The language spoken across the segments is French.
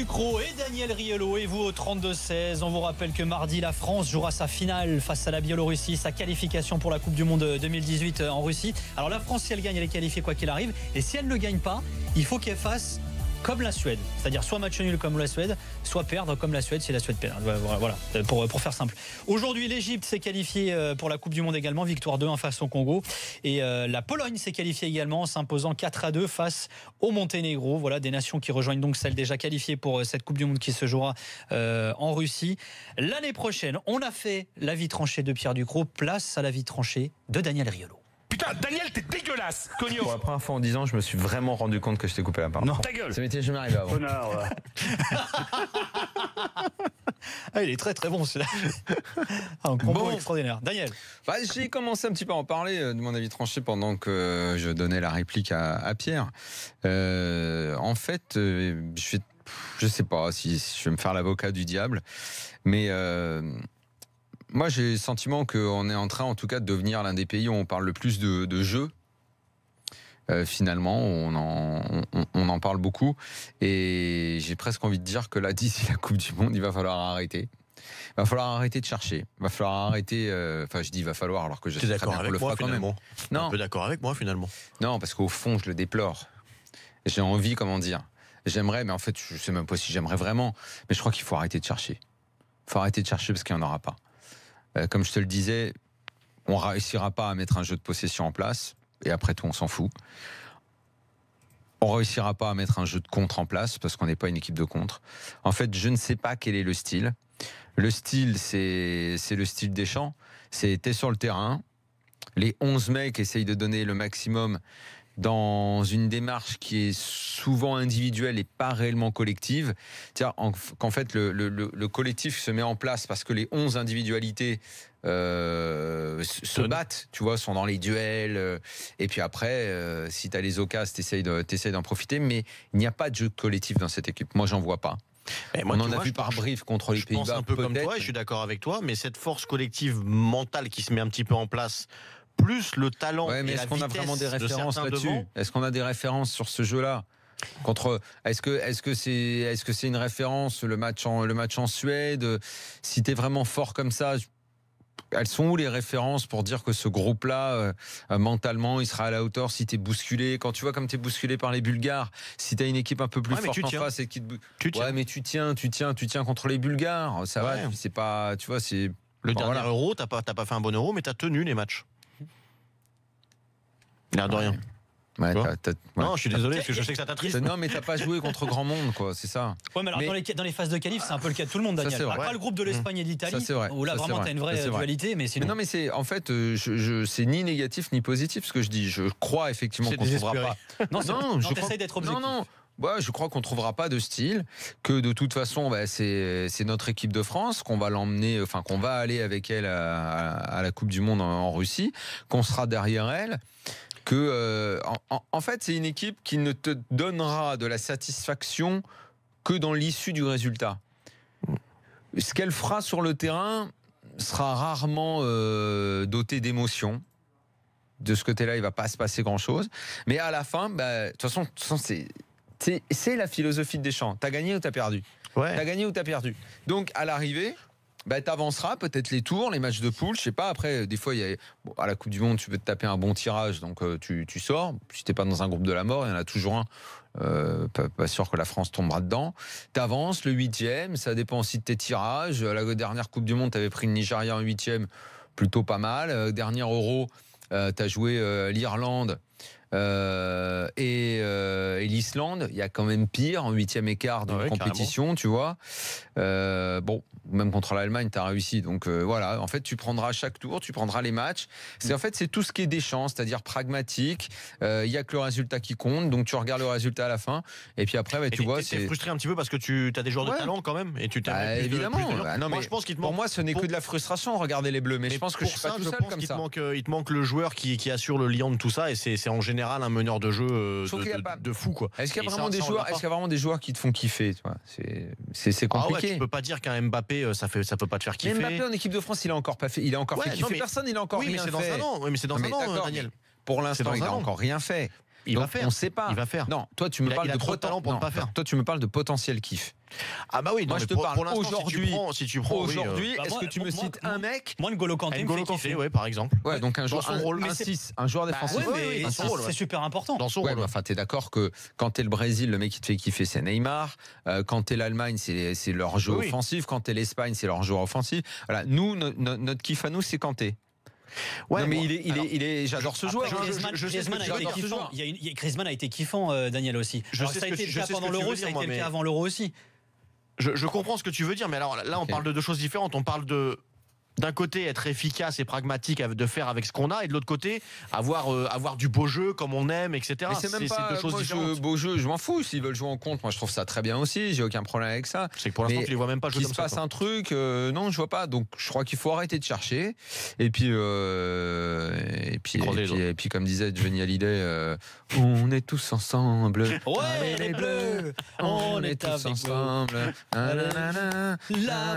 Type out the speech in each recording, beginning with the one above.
Ducrot et Daniel Riolo et vous au 32-16. On vous rappelle que mardi, la France jouera sa finale face à la Biélorussie, sa qualification pour la Coupe du Monde 2018 en Russie. Alors la France, si elle gagne, elle est qualifiée quoi qu'il arrive. Et si elle ne gagne pas, il faut qu'elle fasse comme la Suède, c'est-à-dire soit match nul comme la Suède, soit perdre comme la Suède si la Suède perd. Voilà, pour faire simple. Aujourd'hui, l'Égypte s'est qualifiée pour la Coupe du Monde également, victoire 2-1 face au Congo. Et la Pologne s'est qualifiée également, s'imposant 4-2 face au Monténégro. Voilà, des nations qui rejoignent donc celles déjà qualifiées pour cette Coupe du Monde qui se jouera en Russie. L'année prochaine, on a fait la vie tranchée de Pierre Ducrot, place à la vie tranchée de Daniel Riolo. Putain, Daniel, t'es dégueulasse, Cognos. Pour la première fois en 10 ans, je me suis vraiment rendu compte que je t'ai coupé la parole. Non, ta gueule. Ça m'était jamais arrivé avant. Ah, il est très très bon celui-là. Un combo extraordinaire. Daniel. J'ai commencé un petit peu à en parler de mon avis tranché pendant que je donnais la réplique à Pierre. En fait, je sais pas si je vais me faire l'avocat du diable, mais moi, j'ai le sentiment qu'on est en train, en tout cas, de devenir l'un des pays où on parle le plus de jeux. Finalement, on en parle beaucoup. Et j'ai presque envie de dire que là, d'ici la Coupe du Monde, il va falloir arrêter. Il va falloir arrêter de chercher. Il va falloir arrêter... Enfin, je dis il va falloir, alors que je sais très bien qu'on le fera quand même. Non. Un peu d'accord avec moi, finalement. Non, parce qu'au fond, je le déplore. J'ai envie, comment dire, j'aimerais, mais en fait, je ne sais même pas si j'aimerais vraiment. Mais je crois qu'il faut arrêter de chercher. Il faut arrêter de chercher parce qu'il n'y en aura pas. Comme je te le disais, on ne réussira pas à mettre un jeu de possession en place, et après tout, on s'en fout. On ne réussira pas à mettre un jeu de contre en place, parce qu'on n'est pas une équipe de contre. En fait, je ne sais pas quel est le style. Le style, c'est le style Deschamps. T'es sur le terrain, les 11 mecs essayent de donner le maximum dans une démarche qui est souvent individuelle et pas réellement collective. Qu'en fait, le collectif se met en place parce que les 11 individualités se battent, tu vois, sont dans les duels. Et puis après, si tu as les occasions, t'essayes d'en profiter. Mais il n'y a pas de jeu collectif dans cette équipe. Moi, j'en vois pas. Moi, on en a vu par brief contre les Pays-Bas. Je pense un peu comme toi, et je suis d'accord avec toi, mais cette force collective mentale qui se met un petit peu en place, plus le talent et la vitesse. Est-ce qu'on a vraiment des références là-dessus ? Est-ce qu'on a des références sur ce jeu-là ? Est-ce que c'est une référence le match en Suède ? Si t'es vraiment fort comme ça, elles sont où les références pour dire que ce groupe-là, mentalement, il sera à la hauteur si t'es bousculé ? Quand tu vois comme t'es bousculé par les Bulgares, si t'as une équipe un peu plus forte en face et qui mais tu tiens contre les Bulgares, ça va, c'est pas, tu vois, c'est le dernier Euro, t'as pas fait un bon Euro, mais t'as tenu les matchs. L'air de rien. Non, je suis désolé parce que je sais que ça t'attriste. Non, mais t'as pas joué contre grand monde, quoi. C'est ça. Ouais, mais alors dans les phases de qualif, c'est un peu le cas de tout le monde, Daniel. Pas le groupe de l'Espagne et de l'Italie. Où là, vraiment, t'as une vraie dualité, mais sinon. Non, mais c'est en fait, c'est ni négatif ni positif ce que je dis. Je crois effectivement qu'on trouvera pas. Non, j'essaie d'être objectif. Non. Je crois qu'on trouvera pas de style, que de toute façon, c'est notre équipe de France, qu'on va l'emmener, enfin qu'on va aller avec elle à la Coupe du Monde en Russie, qu'on sera derrière elle. En fait, c'est une équipe qui ne te donnera de la satisfaction que dans l'issue du résultat. Ce qu'elle fera sur le terrain sera rarement doté d'émotion. De ce côté-là, il ne va pas se passer grand-chose. Mais à la fin, de toute façon c'est la philosophie de Deschamps. T'as gagné ou t'as perdu. T'as gagné ou t'as perdu. Donc, à l'arrivée, t'avanceras peut-être les tours, les matchs de poule, je sais pas. Après, des fois, à la Coupe du Monde, tu peux te taper un bon tirage, donc tu sors. Si t'es pas dans un groupe de la mort, il y en a toujours un. Pas sûr que la France tombera dedans. T'avances, le 8e, ça dépend aussi de tes tirages. La dernière Coupe du Monde, t'avais pris le Nigeria en 8e, plutôt pas mal. Dernière Euro, t'as joué l'Irlande. Et l'Islande, il y a quand même pire en 8e écart de compétition, carrément. Tu vois. Même contre l'Allemagne, tu as réussi. Donc voilà, en fait, tu prendras chaque tour, tu prendras les matchs. En fait, c'est tout ce qui est des chances, c'est-à-dire pragmatique. Il y a que le résultat qui compte, donc tu regardes le résultat à la fin. Et puis après, tu vois, c'est frustré un petit peu parce que tu as des joueurs de talent quand même, et tu t'as évidemment. Non, mais je pense qu'il te manque. Pour moi, ce n'est que de la frustration. Regardez les Bleus, mais je pense que je suis pas tout seul comme ça. Il te manque le joueur qui assure le lien de tout ça, et c'est en général un meneur de jeu de fou, quoi. Est-ce qu'il y a vraiment des joueurs qui te font kiffer, tu vois ? C'est compliqué. Tu peux pas dire qu'un Mbappé ça peut pas te faire kiffer. Mais Mbappé en équipe de France, il a encore pas fait, fait kiffer personne, il a encore rien fait. Mais c'est dans un an, Daniel. Pour l'instant, il a encore rien fait. Il va faire. On sait pas. Il va faire. Non, toi tu me parles il a de trop de talent pour ne pas faire. Toi tu me parles de potentiel kiff. Ah bah oui, moi je te parle aujourd'hui. Si tu prends aujourd'hui, est-ce que tu me cites un mec? Moi, N'Golo Kanté, oui, par exemple. Ouais, donc un joueur, un joueur défensif. C'est super important. Dans son rôle. Enfin, t'es d'accord que quand t'es le Brésil, le mec qui te fait kiffer, c'est Neymar. Quand t'es l'Allemagne, c'est leur jeu offensif. Quand t'es l'Espagne, c'est leur joueur offensif. Voilà, nous, notre kiff à nous, c'est Kanté. Ouais, non, mais j'adore ce joueur. Griezmann a été kiffant, Daniel aussi. Ça a été le cas pendant l'Euro, ça a été le cas avant l'Euro aussi. Je comprends ce que tu veux dire, mais alors là, on parle de deux choses différentes. On parle d'un côté être efficace et pragmatique de faire avec ce qu'on a, et de l'autre côté avoir du beau jeu comme on aime, etc. Mais c'est même pas deux choses différentes. Beau jeu, je m'en fous s'ils veulent jouer en contre. Moi je trouve ça très bien aussi, j'ai aucun problème avec ça. C'est que pour l'instant tu les vois même pas jouer comme ça. Qu'il se passe un truc, non je vois pas. Donc je crois qu'il faut arrêter de chercher. Et puis comme disait Johnny Hallyday, on est tous ensemble. Ouais les bleus, on est tous ensemble. La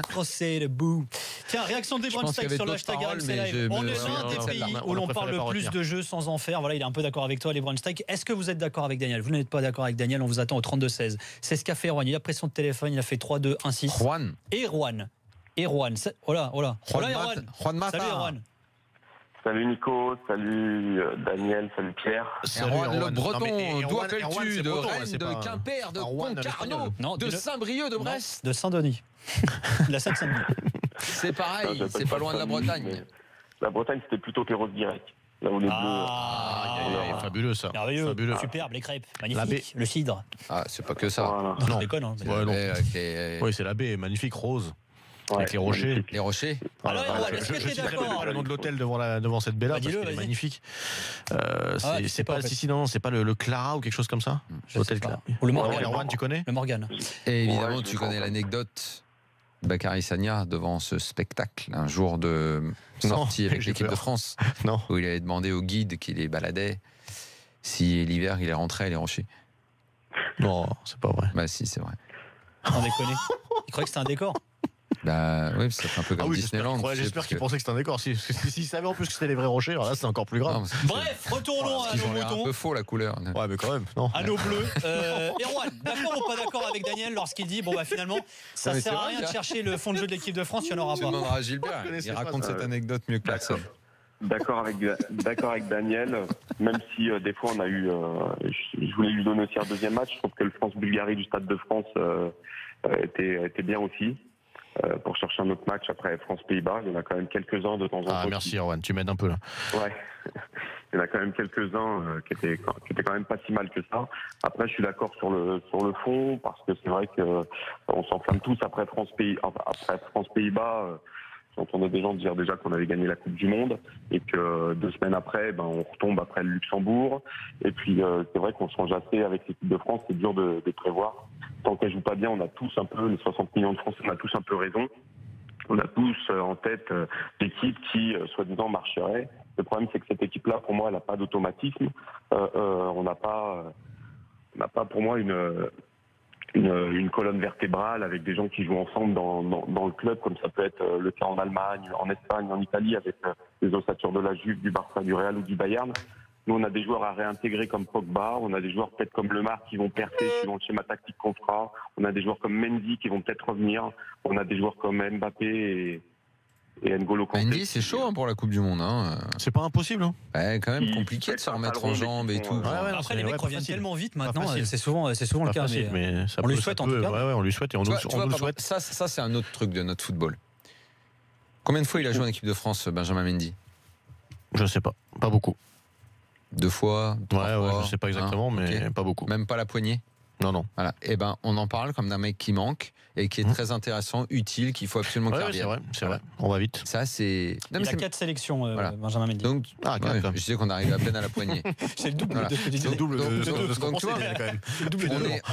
France est debout. Tiens, réaction des Brunstein sur le hashtag RMC Live. On est l'un des pays où l'on parle le plus de jeux sans en faire. Voilà, il est un peu d'accord avec toi, les Brunstein. Est-ce que vous êtes d'accord avec Daniel? Vous n'êtes pas d'accord avec Daniel, on vous attend au 32-16. C'est ce qu'a fait Erwan. Il a pris son téléphone, il a fait 3-2-1-6. Juan. Erwan. Voilà. Juan Mata. Salut Erwan. Salut Nico, salut Daniel, salut Pierre. Salut le Breton, d'où appelles-tu? De Rennes, de Quimper, de Concarneau, de Saint-Brieuc, de Brest? De Saint-Denis. La Seine-Saint-Denis. C'est pareil, c'est pas loin de la Bretagne. La Bretagne, c'était plutôt Terros-Direct. Là où les Bleus. Fabuleux ça. Merveilleux, fabuleux. Superbe, les crêpes, magnifique. Le cidre. Ah, c'est pas que ça. Voilà. Non, je déconne. Hein. Oui, c'est la baie, magnifique, rose. Ouais, avec les rochers. Les rochers. Alors, est-ce que tu es d'accord? Le nom de l'hôtel devant cette baie-là, parce qu'il est magnifique. C'est pas le Clara ou quelque chose comme ça? L'hôtel Clara. Ou le Morgan. Erwan, tu connais? Le Morgan. Et évidemment, tu connais l'anecdote. Bakary Sagna devant ce spectacle, un jour de sortie avec l'équipe de France, où il avait demandé au guide qui les baladait si l'hiver il est rentré à les rochers. Non, c'est pas vrai. Bah si, c'est vrai. On déconne. Il croyait que c'était un décor. Bah oui, c'est un peu comme Disneyland. J'espère qu'il pensait que c'était un décor. S'il savait en plus que c'était les vrais rochers, alors là c'est encore plus grave. Bref, retournons à nos moutons. C'est un peu faux la couleur. Ouais, mais quand même, non. À nos bleus. Erwan, d'accord ou pas d'accord avec Daniel lorsqu'il dit bon bah finalement ça sert à rien de chercher le fond de jeu de l'équipe de France, il n'y en aura pas. Tu demanderas à Gilbert. Il raconte cette anecdote mieux que personne. D'accord avec Daniel, même si des fois on a eu. Je voulais lui donner aussi un deuxième match. Je trouve que le France-Bulgarie du Stade de France était bien aussi. Pour chercher un autre match après France-Pays-Bas, il y en a quand même quelques-uns de temps en temps. Ah merci Erwan, tu m'aides un peu là. Ouais, il y en a quand même quelques-uns qui étaient quand même pas si mal que ça. Après, je suis d'accord sur le fond parce que c'est vrai que on s'enflamme tous après France-Pays-Bas. J'entendais des gens dire déjà qu'on avait gagné la Coupe du Monde et que 2 semaines après, on retombe après le Luxembourg. Et puis c'est vrai qu'on change assez avec l'équipe de France, c'est dur de prévoir. Tant qu'elle joue pas bien, on a tous un peu, les 60 millions de Français, on a tous un peu raison. On a tous en tête l'équipe qui, soi-disant, marcherait. Le problème, c'est que cette équipe-là, pour moi, elle n'a pas d'automatisme. On n'a pas, pour moi, une colonne vertébrale avec des gens qui jouent ensemble dans le club, comme ça peut être le cas en Allemagne, en Espagne, en Italie, avec les ossatures de la Juve, du Barça, du Real ou du Bayern. Nous, on a des joueurs à réintégrer comme Pogba, on a des joueurs peut-être comme Lemar qui vont percer suivant le schéma tactique qu'on fera, on a des joueurs comme Mendy qui vont peut-être revenir, on a des joueurs comme Mbappé et N'Golo Kanté. Mendy, c'est chaud pour la Coupe du Monde. C'est pas impossible. Ouais, quand même compliqué de se remettre en jambes et tout. Après, les mecs reviennent tellement vite maintenant, c'est souvent le cas. Mais on lui souhaite en tout cas. On lui souhaite et on nous le souhaite. Ça, c'est un autre truc de notre football. Combien de fois il a joué en équipe de France, Benjamin Mendy? Je sais pas. Pas beaucoup. 2 fois, 3 fois. Je sais pas exactement, mais pas beaucoup. Même pas la poignée? Non. Voilà. Et on en parle comme d'un mec qui manque et qui est très intéressant, utile, qu'il faut absolument qu'il revienne. C'est vrai. On va vite. Ça, c'est. Il a 4 sélections, Benjamin Mendy. Donc, je disais qu'on arrive à peine à la poignée. C'est le double de ce que tu disais. C'est le double de ce qu'on pensait quand même.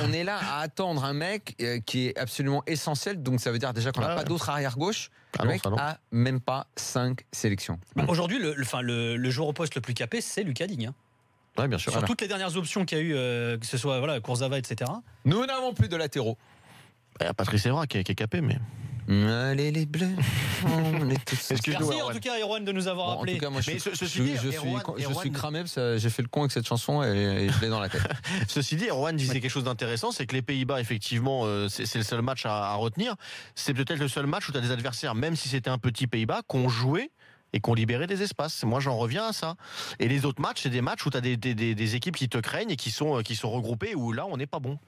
On est là à attendre un mec qui est absolument essentiel. Donc, ça veut dire déjà qu'on n'a pas d'autre arrière-gauche. Le mec a même pas 5 sélections. Aujourd'hui, le joueur au poste le plus capé, c'est Lucas Digne. Ouais, bien sûr. Sur toutes les dernières options qu'il y a eu, que ce soit Kurzawa, etc. Nous n'avons plus de latéraux. Il y a Patrice Evra qui est capé, mais Allez les bleus, on est tous. Merci en tout cas, Erwan, de nous avoir En appelé. tout cas, moi, Mais je Erwan- suis cramé parce que j'ai fait le con avec cette chanson et je l'ai dans la tête. Ceci dit, Erwan disait quelque chose d'intéressant, c'est que les Pays-Bas, effectivement, c'est le seul match à retenir. C'est peut-être le seul match où tu as des adversaires, même si c'était un petit Pays-Bas, qui ont joué et qui ont libéré des espaces. Moi, j'en reviens à ça. Et les autres matchs, c'est des matchs où tu as des équipes qui te craignent et qui sont regroupées, où là, on n'est pas bon.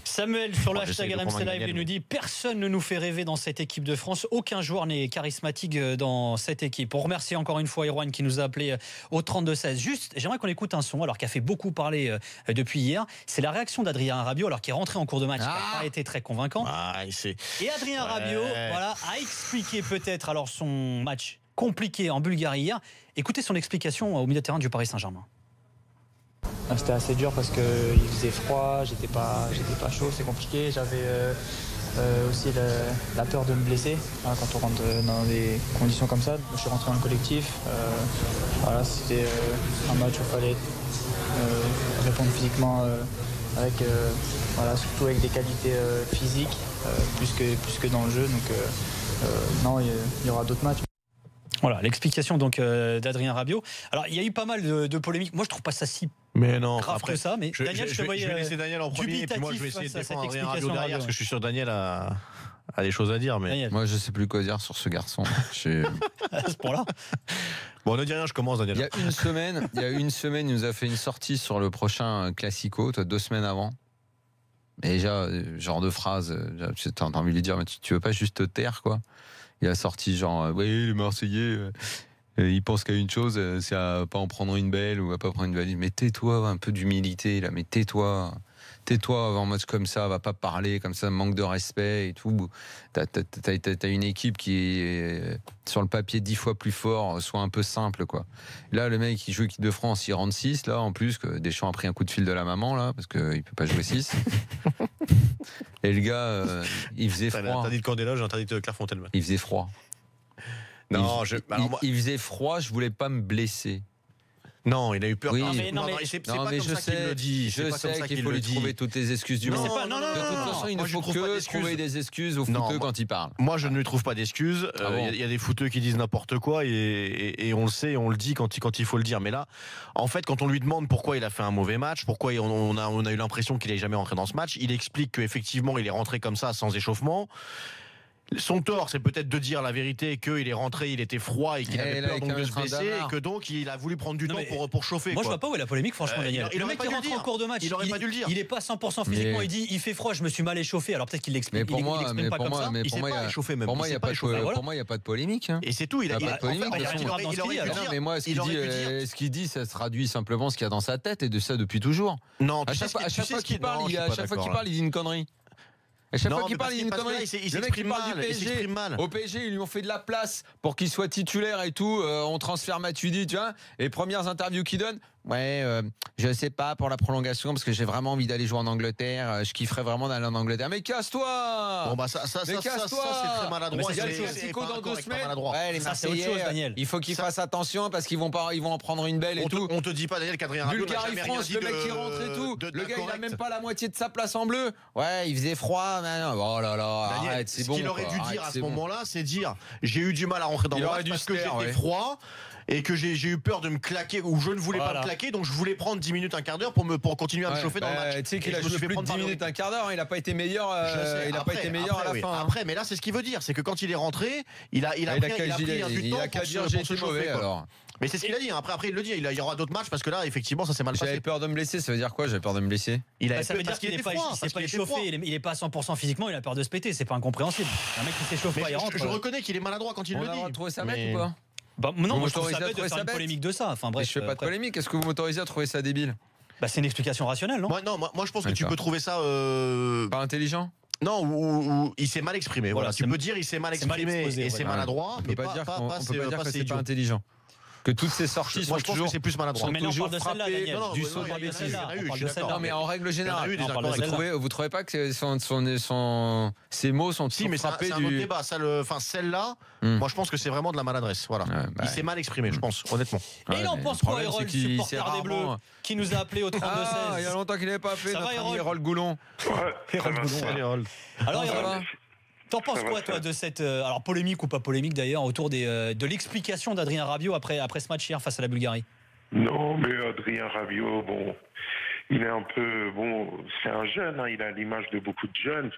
Samuel sur le J'essaie hashtag de RMC convaincre Live Daniel, nous dit personne ne nous fait rêver dans cette équipe de France. Aucun joueur n'est charismatique dans cette équipe. On remercie encore une fois Erwan qui nous a appelé au 32-16. Juste, j'aimerais qu'on écoute un son alors qui a fait beaucoup parler depuis hier. C'est la réaction d'Adrien Rabiot alors qui est rentré en cours de match. Qui n'a pas été très convaincant. Et Adrien Rabiot a expliqué peut-être alors son match compliqué en Bulgarie hier. Écoutez son explication au milieu de terrain du Paris Saint-Germain. C'était assez dur parce qu'il faisait froid, j'étais pas chaud, c'est compliqué. J'avais aussi la peur de me blesser quand on rentre dans des conditions comme ça. Je suis rentré dans le collectif. Voilà, c'était un match où il fallait répondre physiquement, surtout avec des qualités physiques plus que dans le jeu. Donc non, il y aura d'autres matchs. Voilà, l'explication donc d'Adrien Rabiot. Alors, il y a eu pas mal de polémiques. Moi, je trouve pas ça si Mais non, grave après, que ça. Mais Daniel, je te voyais vais laisser Daniel en premier, et puis moi, je vais essayer de défendre Adrien Rabiot derrière, parce que je suis sûr que Daniel a des choses à dire. Mais... Daniel. Moi, je sais plus quoi dire sur ce garçon. À ce point-là. Bon, ne dis rien, je commence, Daniel. Il y a une semaine, il nous a fait une sortie sur le prochain Classico, 2 semaines avant. Et déjà, genre de phrase, t'as envie de lui dire, mais tu veux pas juste te taire, quoi. Il a sorti genre, oui, les Marseillais, ils pensent qu'à une chose, c'est à pas en prendre une belle ou à pas prendre une belle. Mais tais-toi, un peu d'humilité, là, mais tais-toi avant un match comme ça, va pas parler comme ça, manque de respect et tout. T'as une équipe qui est sur le papier 10 fois plus fort, soit un peu simple, quoi. Là, le mec qui joue équipe de France, il rentre 6, là, en plus, que Deschamps a pris un coup de fil de la maman, là, parce qu'il peut pas jouer 6. Et le gars, il faisait froid. T'as dit de Candela, j'ai interdit de Clairefontaine. Il faisait froid. Non, il faisait froid, je voulais pas me blesser. Non, il a eu peur. Oui. C'est pas comme ça qu'il le dit. Je sais qu'il faut lui trouver toutes les excuses du monde. Non, de toute façon, il ne faut que trouver des excuses aux footeux quand il parle. Moi, je ne lui trouve pas d'excuses. Il y a des footeux qui disent n'importe quoi et on le sait, on le dit quand il faut le dire. Mais là, en fait, quand on lui demande pourquoi il a fait un mauvais match, pourquoi on a eu l'impression qu'il n'est jamais rentré dans ce match, il explique qu'effectivement, il est rentré comme ça, sans échauffement. Son tort, c'est peut-être de dire la vérité qu'il est rentré, il était froid et qu'il avait peur donc de se blesser et que donc il a voulu prendre du temps pour chauffer. Moi, je vois pas où est la polémique, franchement, Daniel. Il le aurait mec qui rentre en cours de match, il aurait pas dû le dire. Il est pas 100% physiquement. Mais... Il dit, il fait froid, je me suis mal échauffé. Alors peut-être qu'il l'explique. Mais pour moi, il pas comme ça. Mais pour moi, il n'y a pas de polémique. Hein. Et c'est tout. Il a pas de polémique. Mais moi, ce qu'il dit, ça se traduit simplement ce qu'il y a dans sa tête et de ça depuis toujours. Non, à chaque fois qu'il parle, il dit une connerie. À chaque fois qu'il parle, il dit une connerie. Le mec, il parle du PSG. Au PSG, ils lui ont fait de la place pour qu'il soit titulaire et tout. On transfère Matuidi, tu vois. Et les premières interviews qu'il donne, je sais pas pour la prolongation parce que j'ai vraiment envie d'aller jouer en Angleterre. Je kifferais vraiment d'aller en Angleterre. Mais casse-toi. Bon bah ça c'est très maladroit. Il y a le Classico dans 2 semaines. Ouais, les Marseillais, Daniel. Il faut qu'ils fassent attention parce qu'ils vont en prendre une belle et tout. On te dit pas, Daniel, qu'Adrien Rabiot n'a jamais rien dit. Le mec qui rentre et tout. Le gars, il a même pas la moitié de sa place en bleu. Ouais, il faisait froid. Oh là là. Arrête, c'est bon. Ce qu'il aurait dû dire à ce moment-là, c'est dire j'ai eu du mal à rentrer dans le match parce que j'étais froid. Et que j'ai eu peur de me claquer ou je ne voulais pas me claquer, donc je voulais prendre 10 minutes, un quart d'heure pour continuer à me chauffer dans le match. Tu sais qu'il a joué plus de 10 minutes, un quart d'heure, il n'a pas été meilleur, il n'a pas été meilleur à la fin. Après, mais là c'est ce qu'il veut dire, c'est que quand il est rentré, il a pris un du temps pour se chauffer. Mais c'est ce qu'il a dit. Après il le dit, il y aura d'autres matchs parce que là effectivement ça s'est mal passé. J'avais peur de me blesser, ça veut dire quoi? J'avais peur de me blesser. Ça veut dire qu'il n'est pas échauffé, il est pas à 100% physiquement, il a peur de se péter, c'est pas incompréhensible. Un mec qui s'échauffe pas, il rentre. Je reconnais qu'il est maladroit quand il le dit. On a trouvé ça bête ou pas? Non, moi je trouve ça bête de faire une polémique de ça. Enfin bref. Je fais pas de polémique. Est-ce que vous m'autorisez à trouver ça débile? C'est une explication rationnelle, non? Moi je pense que tu peux trouver ça pas intelligent. Non, ou il s'est mal exprimé. Voilà, tu peux dire il s'est mal exprimé et c'est maladroit. On peut pas dire que c'est pas intelligent. Que toutes ces sorties sont toujours. C'est plus maladroit. Mais on parle de celle-là, Daniel. Du saut de l'imbécile. Non, mais en règle générale, vous trouvez pas que ces mots sont si, mais frappés c'est un autre débat. Celle-là, moi je pense que c'est vraiment de la maladresse. Voilà. Il s'est mal exprimé, je pense, honnêtement. Et il en pense quoi, Erol, supporter des Bleus, qui nous a appelé au 32-16? Il y a longtemps qu'il n'avait pas appelé notre ami Erol Goulon. Erol Goulon. Alors, Alors, Erol, T'en penses quoi, toi, de cette alors polémique ou pas polémique d'ailleurs autour de l'explication d'Adrien Rabiot après ce match hier face à la Bulgarie? Non, mais Adrien Rabiot, bon, il est un peu, c'est un jeune, hein, il a l'image de beaucoup de jeunes.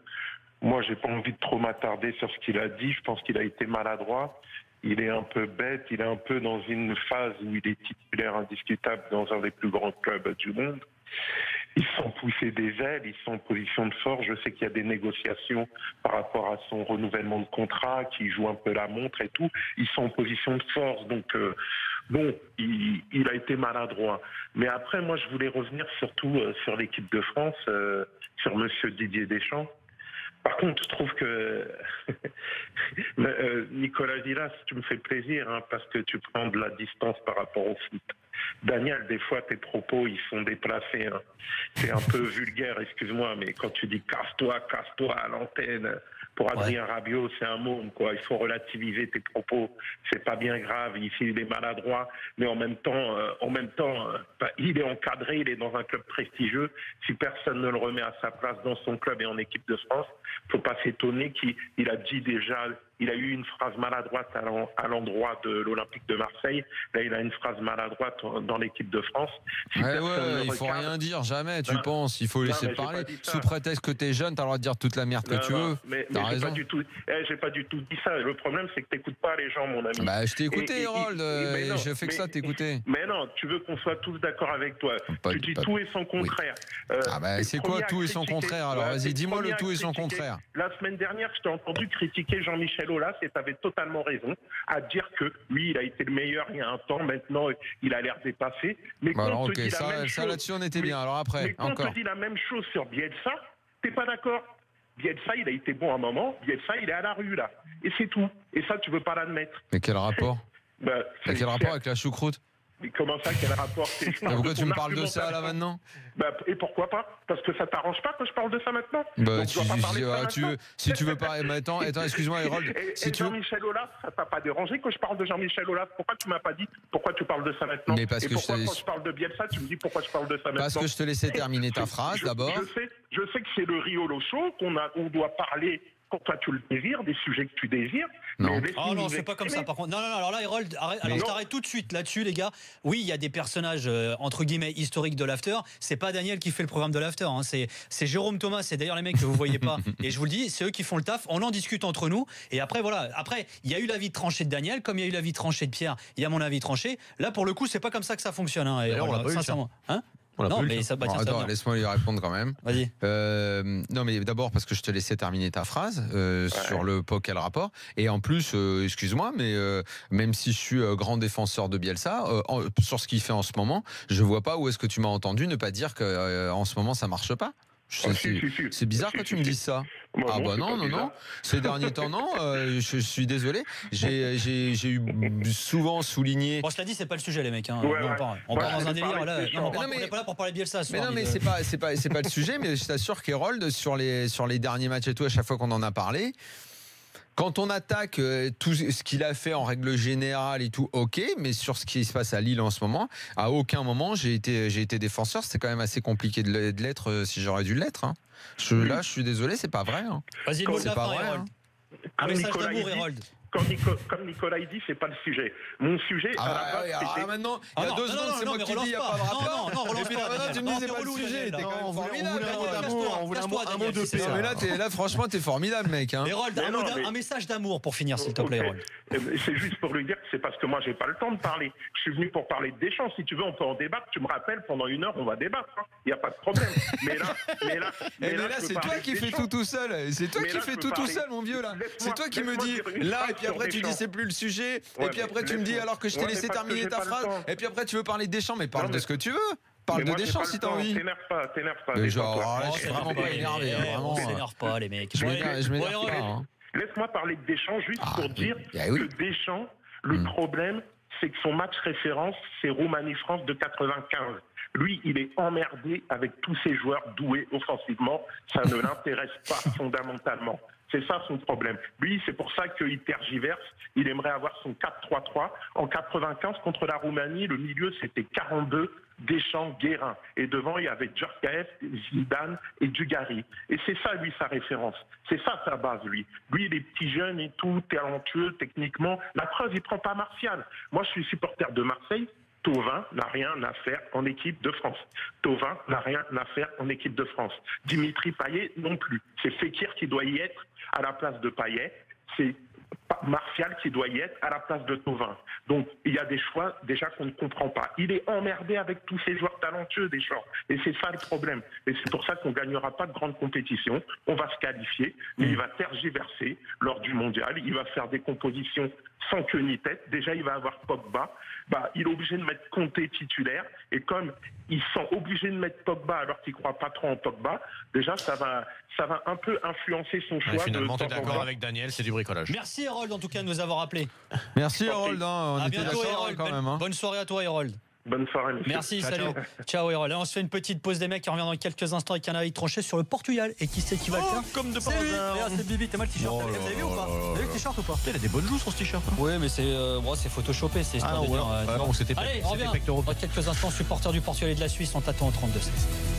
Moi, j'ai pas envie de trop m'attarder sur ce qu'il a dit. Je pense qu'il a été maladroit. Il est un peu bête. Il est un peu dans une phase où il est titulaire indiscutable dans un des plus grands clubs du monde. Ils sont poussés des ailes, ils sont en position de force. Je sais qu'il y a des négociations par rapport à son renouvellement de contrat, qui joue un peu la montre et tout. Ils sont en position de force, donc il a été maladroit. Mais après, moi, je voulais revenir surtout sur l'équipe de France, sur Monsieur Didier Deschamps. Par contre, je trouve que Nicolas Villas, tu me fais plaisir, hein, parce que tu prends de la distance par rapport au foot. Daniel, des fois, tes propos, ils sont déplacés. Hein. C'est un peu vulgaire, excuse-moi, mais quand tu dis casse-toi à l'antenne, pour Adrien Rabiot, c'est un môme, quoi. Il faut relativiser tes propos. C'est pas bien grave. Ici, il est maladroit, mais en même temps, il est encadré, il est dans un club prestigieux. Si personne ne le remet à sa place dans son club et en équipe de France, faut pas s'étonner qu'il a dit déjà. Il a eu une phrase maladroite à l'endroit de l'Olympique de Marseille. Là, il a une phrase maladroite dans l'équipe de France. Si il faut rien dire, jamais, tu penses. Il faut laisser parler. Sous prétexte que t'es jeune, t'as le droit de dire toute la merde que tu veux. Mais j'ai pas du tout dit ça. Le problème, c'est que t'écoutes pas les gens, mon ami. Bah, je t'ai écouté, Harold. Je fais que ça, t'écouter. Mais non, tu veux qu'on soit tous d'accord avec toi. Tu dis tout et son contraire. C'est quoi tout et son contraire? Alors, vas-y, dis-moi le tout et son contraire. La semaine dernière, je t'ai entendu critiquer Jean-Michel Aulas et tu avais totalement raison à dire que lui, il a été le meilleur il y a un temps. Maintenant, il a l'air dépassé. Mais alors, ok, ça là-dessus, on était bien. Alors après, mais quand on te dit la même chose sur Bielsa, t'es pas d'accord? Bielsa, il a été bon à un moment. Bielsa, il est à la rue, là. Et c'est tout. Et ça, tu veux pas l'admettre. Mais quel rapport? Quel rapport avec la choucroute? Mais comment ça, quel rapport? Pourquoi tu me parles de ça là maintenant? Et pourquoi pas? Parce que ça t'arrange pas que je parle de ça maintenant? Si tu veux pas. Mais attends, excuse-moi, Harold. Jean-Michel Aulas, ça t'a pas dérangé que je parle de Jean-Michel Aulas? Pourquoi tu m'as pas dit pourquoi tu parles de ça maintenant? Mais parce que quand je parle de Bielsa, tu me dis pourquoi je parle de ça maintenant? Parce que je te laissais terminer ta phrase d'abord. Je sais que c'est le Riolo Show qu'on doit parler. Quand toi tu le désires, des sujets que tu désires. Non. Non, c'est pas comme ça par contre. Non, alors là, Harold, je t'arrête tout de suite là-dessus, les gars. Oui, il y a des personnages, entre guillemets, historiques de l'after. C'est pas Daniel qui fait le programme de l'after, hein. C'est Jérôme Thomas, c'est d'ailleurs les mecs que vous voyez pas. Et je vous le dis, c'est eux qui font le taf. On en discute entre nous. Et après, voilà. Après, il y a eu l'avis tranché de Daniel, comme il y a eu l'avis tranché de Pierre, il y a mon avis tranché. Là, pour le coup, c'est pas comme ça que ça fonctionne, hein. Sincèrement. Attends, laisse-moi lui répondre quand même. Vas-y. Non, mais d'abord parce que je te laissais terminer ta phrase sur le quel rapport. Et en plus, excuse-moi, mais même si je suis grand défenseur de Bielsa, sur ce qu'il fait en ce moment, je vois pas où est-ce que tu m'as entendu ne pas dire que en ce moment ça marche pas. C'est bizarre que tu me dises ça. Non. Ces derniers temps, non. Je suis désolé. J'ai eu souvent souligné. Bon, cela dit, c'est pas le sujet, les mecs. Hein. On part dans un délire. Là. On n'est pas là pour parler de Bielsa. Mais non, mais c'est pas le sujet. Mais je t'assure qu'Harold, sur les derniers matchs et tout, à chaque fois qu'on en a parlé. Quand on attaque tout ce qu'il a fait en règle générale et tout, ok, mais sur ce qui se passe à Lille en ce moment, à aucun moment j'ai été défenseur. C'était quand même assez compliqué de l'être si j'aurais dû l'être. Hein. Là, je suis désolé, c'est pas vrai. Hein. Vas-y, le mot de la fin, Harold. Un message d'amour, Harold. Comme Nicolas dit, c'est pas le sujet. Mon sujet. Maintenant, il y a 2 secondes, c'est moi qui dis, il n'y a pas de rapport. Non, relance pas. Maintenant, tu me dis, c'est pas le sujet. T'es quand même formidable. On voulait un mot de paix. Mais là, franchement, t'es formidable, mec. Harold, un message d'amour pour finir, s'il te plaît, Harold. C'est juste pour lui dire que c'est parce que moi, j'ai pas le temps de parler. Je suis venu pour parler de Deschamps. Si tu veux, on peut en débattre. Tu me rappelles, pendant 1 heure, on va débattre. Il n'y a pas de problème. Mais là, c'est toi qui fais tout seul. C'est toi qui fais tout seul, mon vieux, là. C'est toi qui me dis, là, et puis après, tu dis, c'est plus le sujet. Et puis après, tu me dis, alors que je t'ai laissé terminer ta phrase. Et puis après, tu veux parler de Deschamps, mais parle de ce que tu veux. Parle de Deschamps si t'as envie. T'énerve pas. Mais genre, je suis vraiment pas énervé. On s'énerve pas, les mecs. Je m'énerve pas. Laisse-moi parler de Deschamps juste pour dire que Deschamps, le problème, c'est que son match référence, c'est Roumanie-France de 95. Lui, il est emmerdé avec tous ces joueurs doués offensivement. Ça ne l'intéresse pas fondamentalement. C'est ça son problème. Lui, c'est pour ça qu'il tergiverse. Il aimerait avoir son 4-3-3. En 95, contre la Roumanie, le milieu, c'était 42, Deschamps, Guérin. Et devant, il y avait Djorkaeff, Zidane et Dugarry. Et c'est ça, lui, sa référence. C'est ça, sa base, lui. Lui, il est petit jeune et tout, talentueux, techniquement. La preuve, il prend pas Martial. Moi, je suis supporter de Marseille. Thauvin n'a rien à faire en équipe de France. Thauvin n'a rien à faire en équipe de France. Dimitri Payet non plus. C'est Fekir qui doit y être à la place de Payet. C'est Martial qui doit y être à la place de Thauvin. Donc, il y a des choix déjà qu'on ne comprend pas. Il est emmerdé avec tous ces joueurs talentueux, Deschamps. Et c'est ça le problème. Et c'est pour ça qu'on ne gagnera pas de grande compétition. On va se qualifier, mais il va tergiverser lors du mondial. Il va faire des compositions sans queue ni tête. Déjà, il va avoir Pogba. Il est obligé de mettre Kanté titulaire. Et comme ils sont obligés de mettre Pogba alors qu'ils ne croient pas trop en Pogba, déjà, ça va un peu influencer son choix. Finalement, tu es d'accord avec Daniel, c'est du bricolage. Merci Harold en tout cas de nous avoir appelés. Merci Harold, on à était bientôt d'accord Harold. quand même. Bonne soirée à toi Harold. Bonne soirée, monsieur. Merci, salut. Ciao Harold. On se fait une petite pause des mecs et on revient dans quelques instants avec un avis tranché sur le Portugal. Et qui c'est qui va le faire comme de par C'est lui. hasard. Regarde, c'est Bibi, t'as mal le t-shirt. Vous avez vu ou pas Vous avez vu le t-shirt ou pas Il a des bonnes joues sur ce t-shirt. Oui, mais c'est photoshopé, c'est histoire de dire. on s'était Allez, fait on revient. Dans quelques instants, supporters du Portugal et de la Suisse, on t'attend au 32-16.